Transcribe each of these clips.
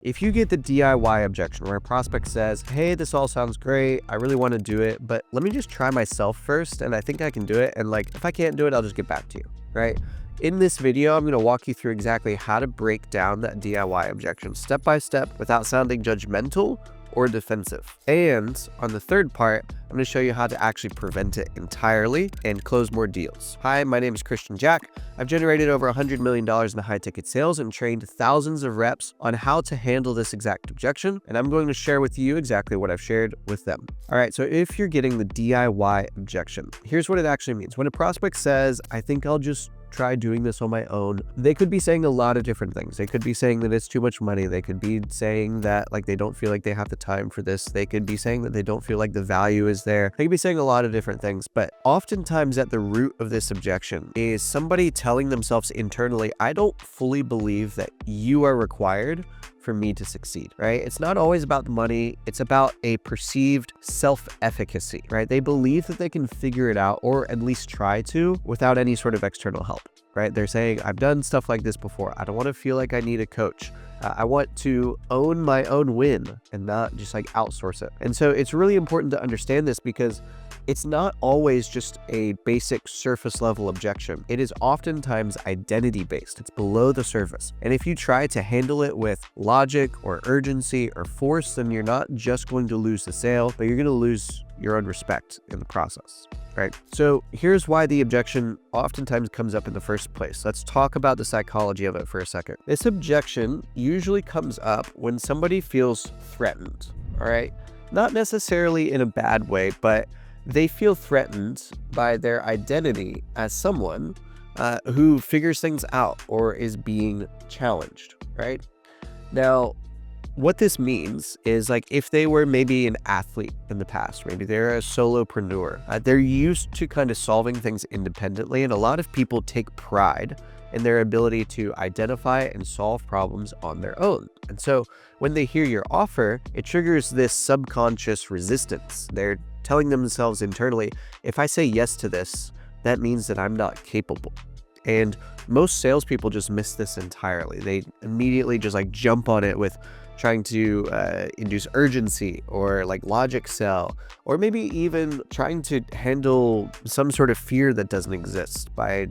If you get the DIY objection where a prospect says, hey, this all sounds great, I really want to do it, but let me just try myself first and I think I can do it. And like, if I can't do it, I'll just get back to you, right? In this video, I'm going to walk you through exactly how to break down that DIY objection step by step without sounding judgmental or defensive. And on the third part, I'm going to show you how to actually prevent it entirely and close more deals. Hi, my name is Christian Jack. I've generated over $100 million in high ticket sales and trained thousands of reps on how to handle this exact objection. And I'm going to share with you exactly what I've shared with them. All right, so if you're getting the DIY objection, here's what it actually means. When a prospect says, I think I'll just try doing this on my own, they could be saying a lot of different things. They could be saying that it's too much money. They could be saying that like they don't feel like they have the time for this. They could be saying that they don't feel like the value is there. They could be saying a lot of different things, but oftentimes at the root of this objection is somebody telling themselves internally, I don't fully believe that you are required for me to succeed, right? It's not always about the money. It's about a perceived self-efficacy, right? They believe that they can figure it out or at least try to without any sort of external help, right? They're saying, I've done stuff like this before. I don't want to feel like I need a coach. I want to own my own win and not just like outsource it. And so it's really important to understand this because it's not always just a basic surface level objection. It is oftentimes identity based. It's below the surface. And if you try to handle it with logic or urgency or force, then you're not just going to lose the sale, but you're going to lose your own respect in the process, right? So here's why the objection oftentimes comes up in the first place. Let's talk about the psychology of it for a second. This objection usually comes up when somebody feels threatened, all right? Not necessarily in a bad way, but they feel threatened by their identity as someone who figures things out or is being challenged, right? Now, what this means is like if they were maybe an athlete in the past, maybe they're a solopreneur, they're used to kind of solving things independently. And a lot of people take pride in their ability to identify and solve problems on their own. And so when they hear your offer, it triggers this subconscious resistance. They're telling themselves internally, if I say yes to this, that means that I'm not capable. And most salespeople just miss this entirely. They immediately just like jump on it with trying to induce urgency or like logic sell, or maybe even trying to handle some sort of fear that doesn't exist by,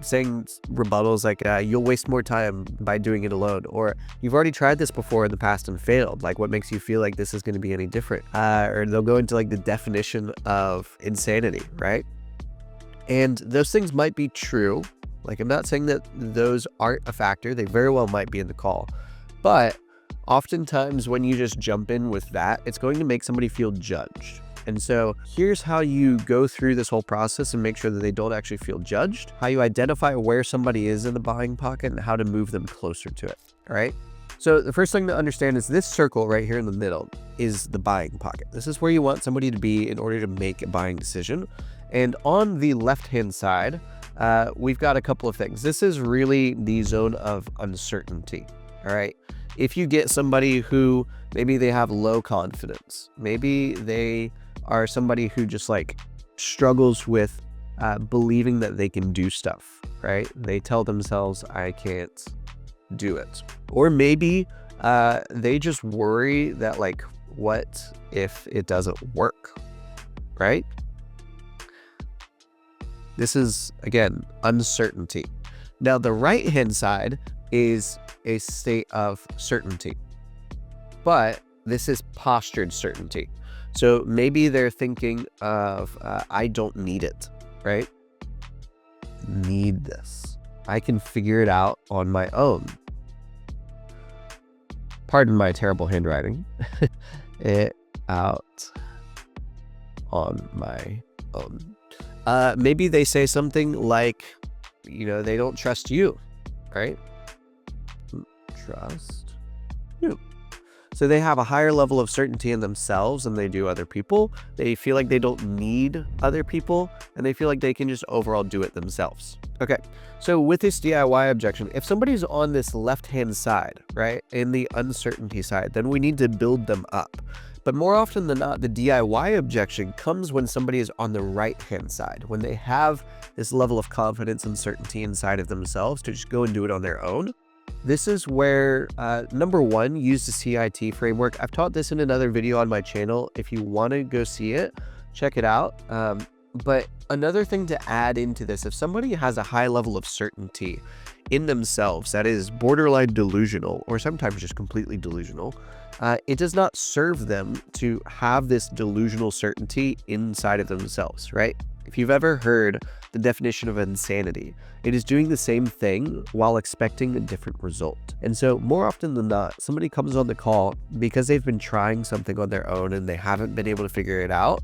saying rebuttals like, you'll waste more time by doing it alone, or you've already tried this before in the past and failed. Like, what makes you feel like this is going to be any different? Or they'll go into like the definition of insanity, right? And those things might be true. Like, I'm not saying that those aren't a factor. They very well might be in the call, but oftentimes when you just jump in with that, it's going to make somebody feel judged. And so here's how you go through this whole process and make sure that they don't actually feel judged, how you identify where somebody is in the buying pocket and how to move them closer to it. All right. So the first thing to understand is this circle right here in the middle is the buying pocket. This is where you want somebody to be in order to make a buying decision. And on the left-hand side, we've got a couple of things. This is really the zone of uncertainty. All right. If you get somebody who maybe they have low confidence, maybe they are somebody who just like struggles with believing that they can do stuff, right? They tell themselves, I can't do it. Or maybe they just worry that like, what if it doesn't work, right? This is, again, uncertainty. Now, the right-hand side is a state of certainty, but this is postured certainty. So maybe they're thinking of, I don't need it, right? Need this. I can figure it out on my own. Pardon my terrible handwriting. It out on my own. Maybe they say something like, they don't trust you, right? Trust you. So they have a higher level of certainty in themselves than they do other people. They feel like they don't need other people, and they feel like they can just overall do it themselves. Okay, so with this DIY objection, if somebody's on this left-hand side, right, in the uncertainty side, then we need to build them up. But more often than not, the DIY objection comes when somebody is on the right-hand side, when they have this level of confidence and certainty inside of themselves to just go and do it on their own. This is where, number one, use the CIT framework. I've taught this in another video on my channel. If you want to go see it, check it out. But another thing to add into this, if somebody has a high level of certainty in themselves that is borderline delusional or sometimes just completely delusional, it does not serve them to have this delusional certainty inside of themselves, right? If you've ever heard the definition of insanity, it is doing the same thing while expecting a different result. And so more often than not, somebody comes on the call because they've been trying something on their own and they haven't been able to figure it out.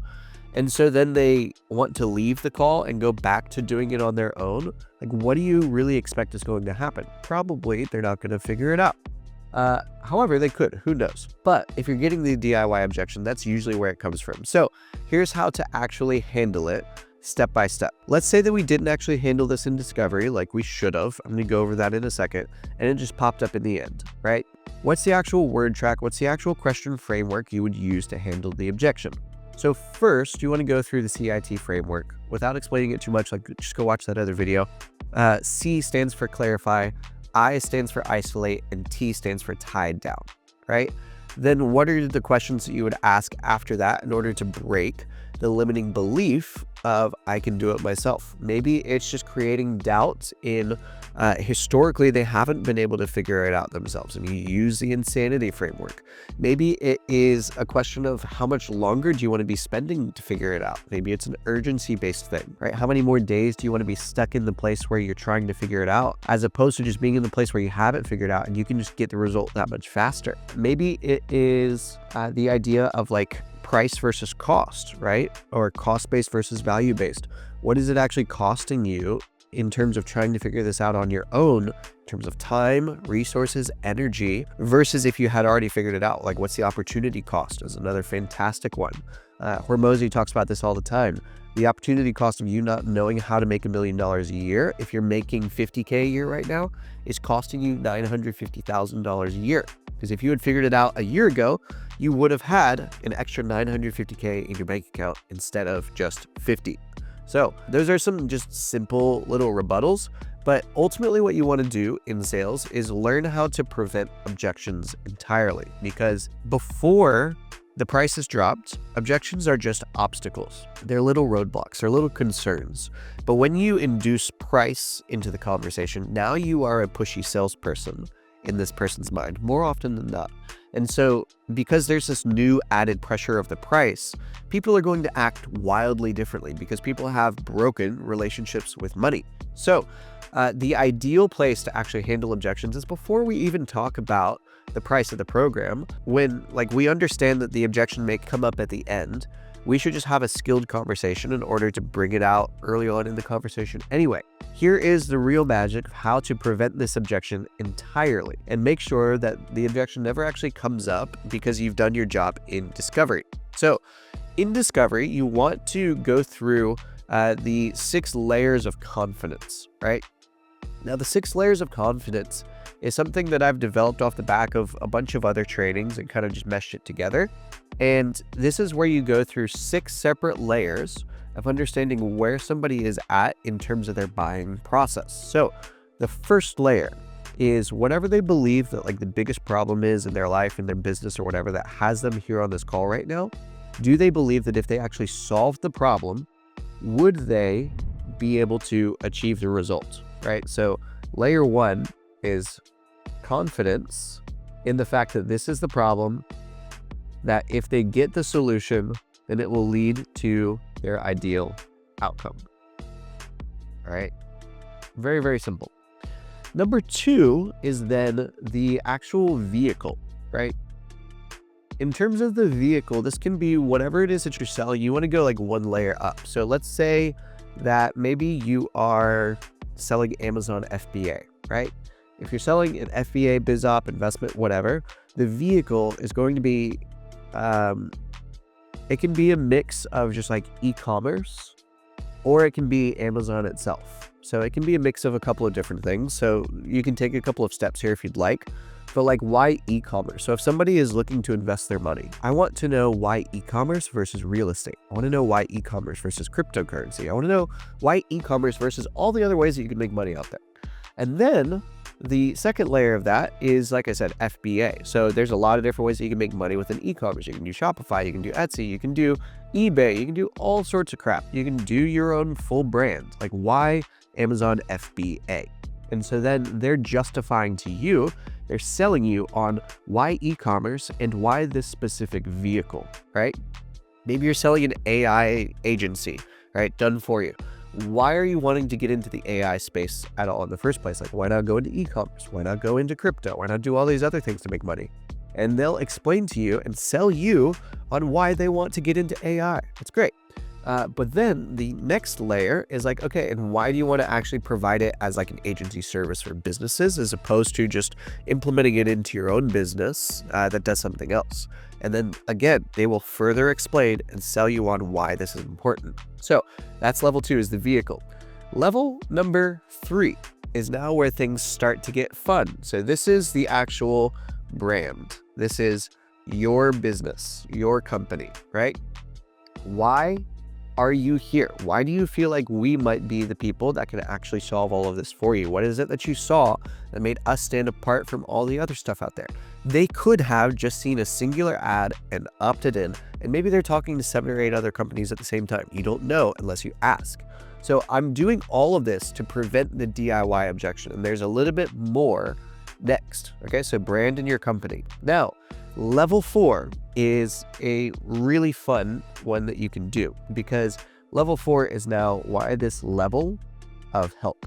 And so then they want to leave the call and go back to doing it on their own. Like, what do you really expect is going to happen? Probably they're not going to figure it out. However, they could, who knows? But if you're getting the DIY objection, that's usually where it comes from. So here's how to actually handle it step by step. Let's say that we didn't actually handle this in discovery like we should have. I'm going to go over that in a second, and it just popped up in the end, right? What's the actual word track? What's the actual question framework you would use to handle the objection? So first, you want to go through the CIT framework. Without explaining it too much, like just go watch that other video. C stands for clarify, I stands for isolate, and T stands for tied down, right? Then what are the questions that you would ask after that in order to break the limiting belief of I can do it myself? Maybe it's just creating doubt in historically they haven't been able to figure it out themselves, and you use the insanity framework. Maybe it is a question of how much longer do you want to be spending to figure it out? Maybe it's an urgency based thing, right? How many more days do you want to be stuck in the place where you're trying to figure it out, as opposed to just being in the place where you haven't figured out and you can just get the result that much faster? Maybe it is the idea of like price versus cost, right? Or cost-based versus value-based. What is it actually costing you in terms of trying to figure this out on your own, in terms of time, resources, energy, versus if you had already figured it out? Like, what's the opportunity cost is another fantastic one. Hormozy talks about this all the time. The opportunity cost of you not knowing how to make $1 million a year, if you're making $50K a year right now, is costing you $950,000 a year. Because if you had figured it out a year ago, you would have had an extra $950K in your bank account instead of just 50. So those are some just simple little rebuttals, but ultimately what you want to do in sales is learn how to prevent objections entirely, because before the price is dropped, objections are just obstacles. They're little roadblocks, they're little concerns. But when you induce price into the conversation, now you are a pushy salesperson in this person's mind more often than not. And so because there's this new added pressure of the price, people are going to act wildly differently because people have broken relationships with money. So the ideal place to actually handle objections is before we even talk about the price of the program. When we understand that the objection may come up at the end, we should just have a skilled conversation in order to bring it out early on in the conversation anyway. Here is the real magic of how to prevent this objection entirely and make sure that the objection never actually comes up because you've done your job in discovery. So in discovery, you want to go through the 6 layers of confidence, right? Now, the 6 layers of confidence is something that I've developed off the back of a bunch of other trainings and kind of just meshed it together. And this is where you go through 6 separate layers of understanding where somebody is at in terms of their buying process. So the first layer is whatever they believe that the biggest problem is in their life, in their business, or whatever that has them here on this call right now. Do they believe that if they actually solve the problem, would they be able to achieve the results, right? So layer 1 is confidence in the fact that this is the problem, that if they get the solution, then it will lead to their ideal outcome. All right. Very, very simple. Number 2 is then the actual vehicle, right? In terms of the vehicle, this can be whatever it is that you're selling. You want to go one layer up. So let's say that maybe you are selling Amazon FBA, right? If you're selling an FBA, BizOp, investment, whatever, the vehicle is going to be, it can be a mix of just e-commerce, or it can be Amazon itself. So it can be a mix of a couple of different things. So you can take a couple of steps here if you'd like, but why e-commerce? So if somebody is looking to invest their money, I want to know why e-commerce versus real estate. I want to know why e-commerce versus cryptocurrency. I want to know why e-commerce versus all the other ways that you can make money out there. And then the second layer of that is, like I said, FBA. So there's a lot of different ways that you can make money with an e-commerce. You can do Shopify, you can do Etsy, you can do eBay, you can do all sorts of crap. You can do your own full brand. Like, why Amazon FBA? And so then they're justifying to you, they're selling you on why e-commerce and why this specific vehicle, right? Maybe you're selling an AI agency, right? Done for you. Why are you wanting to get into the AI space at all in the first place? Like, why not go into e-commerce? Why not go into crypto? Why not do all these other things to make money? And they'll explain to you and sell you on why they want to get into AI. It's great. But then the next layer is like, okay, and why do you want to actually provide it as like an agency service for businesses as opposed to just implementing it into your own business that does something else? And then again, they will further explain and sell you on why this is important. So that's level 2, is the vehicle. Level number 3 is now where things start to get fun. So this is the actual brand. This is your business, your company, right? Why are you here? Why do you feel like we might be the people that can actually solve all of this for you? What is it that you saw that made us stand apart from all the other stuff out there? They could have just seen a singular ad and opted in, and maybe they're talking to 7 or 8 other companies at the same time. You don't know unless you ask. So I'm doing all of this to prevent the DIY objection, and there's a little bit more next. Okay, so brand in your company. Now, level 4 is a really fun one that you can do, because level 4 is now why this level of help,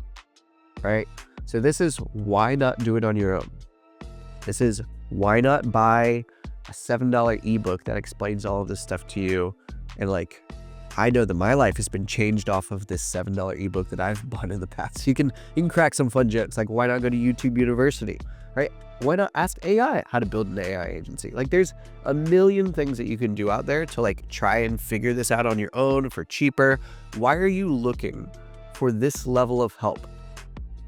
right? So this is why not do it on your own. This is why not buy a $7 ebook that explains all of this stuff to you. And like, I know that my life has been changed off of this $7 ebook that I've bought in the past. You can crack some fun jokes, like why not go to YouTube University, right? Why not ask AI how to build an AI agency? Like, there's a million things that you can do out there to like try and figure this out on your own for cheaper. Why are you looking for this level of help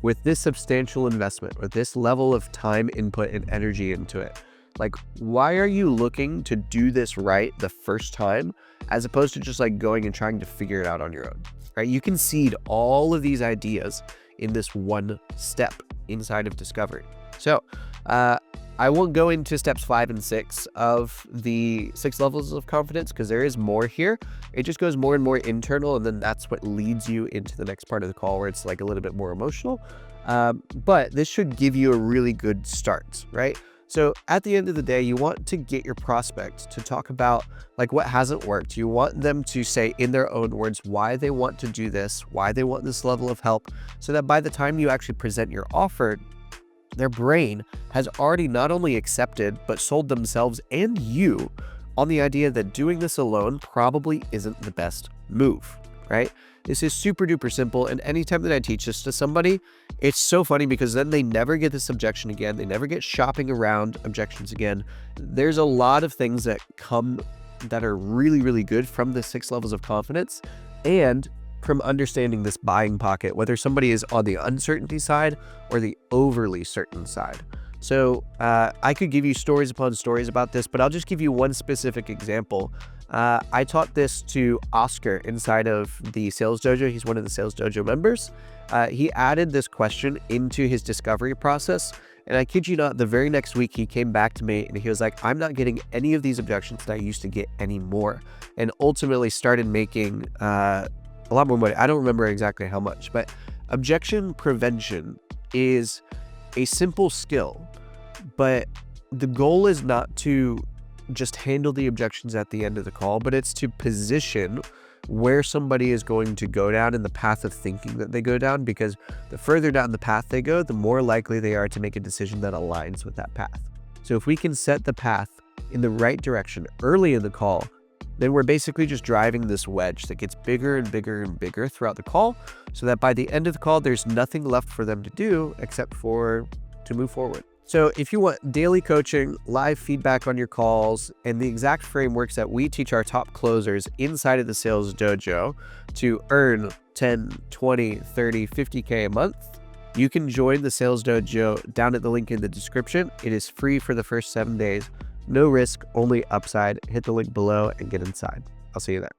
with this substantial investment, with this level of time, input, and energy into it? Like, why are you looking to do this right the first time as opposed to just like going and trying to figure it out on your own, right? You can seed all of these ideas in this one step inside of discovery. So I won't go into steps 5 and 6 of the 6 levels of confidence because there is more here. It just goes more and more internal, and then that's what leads you into the next part of the call where it's like a little bit more emotional. But this should give you a really good start, right? So at the end of the day, you want to get your prospect to talk about like what hasn't worked. You want them to say in their own words why they want to do this, why they want this level of help, so that by the time you actually present your offer, their brain has already not only accepted, but sold themselves and you on the idea that doing this alone probably isn't the best move, right? This is super duper simple. And anytime that I teach this to somebody, it's so funny because then they never get this objection again. They never get shopping around objections again. There's a lot of things that come that are really, really good from the 6 levels of confidence and from understanding this buying pocket, whether somebody is on the uncertainty side or the overly certain side. So I could give you stories upon stories about this, but I'll just give you one specific example. I taught this to Oscar inside of the Sales Dojo. He's one of the Sales Dojo members. He added this question into his discovery process. And I kid you not, the very next week he came back to me and he was like, I'm not getting any of these objections that I used to get anymore. And ultimately started making a lot more money. I don't remember exactly how much, but objection prevention is a simple skill, but the goal is not to just handle the objections at the end of the call, but it's to position where somebody is going to go down in the path of thinking that they go down, because the further down the path they go, the more likely they are to make a decision that aligns with that path. So if we can set the path in the right direction early in the call, then we're basically just driving this wedge that gets bigger and bigger and bigger throughout the call, so that by the end of the call, there's nothing left for them to do except for to move forward. So if you want daily coaching, live feedback on your calls, and the exact frameworks that we teach our top closers inside of the Sales Dojo to earn 10, 20, 30, 50K a month, you can join the Sales Dojo down at the link in the description. It is free for the first 7 days. No risk, only upside. Hit the link below and get inside. I'll see you there.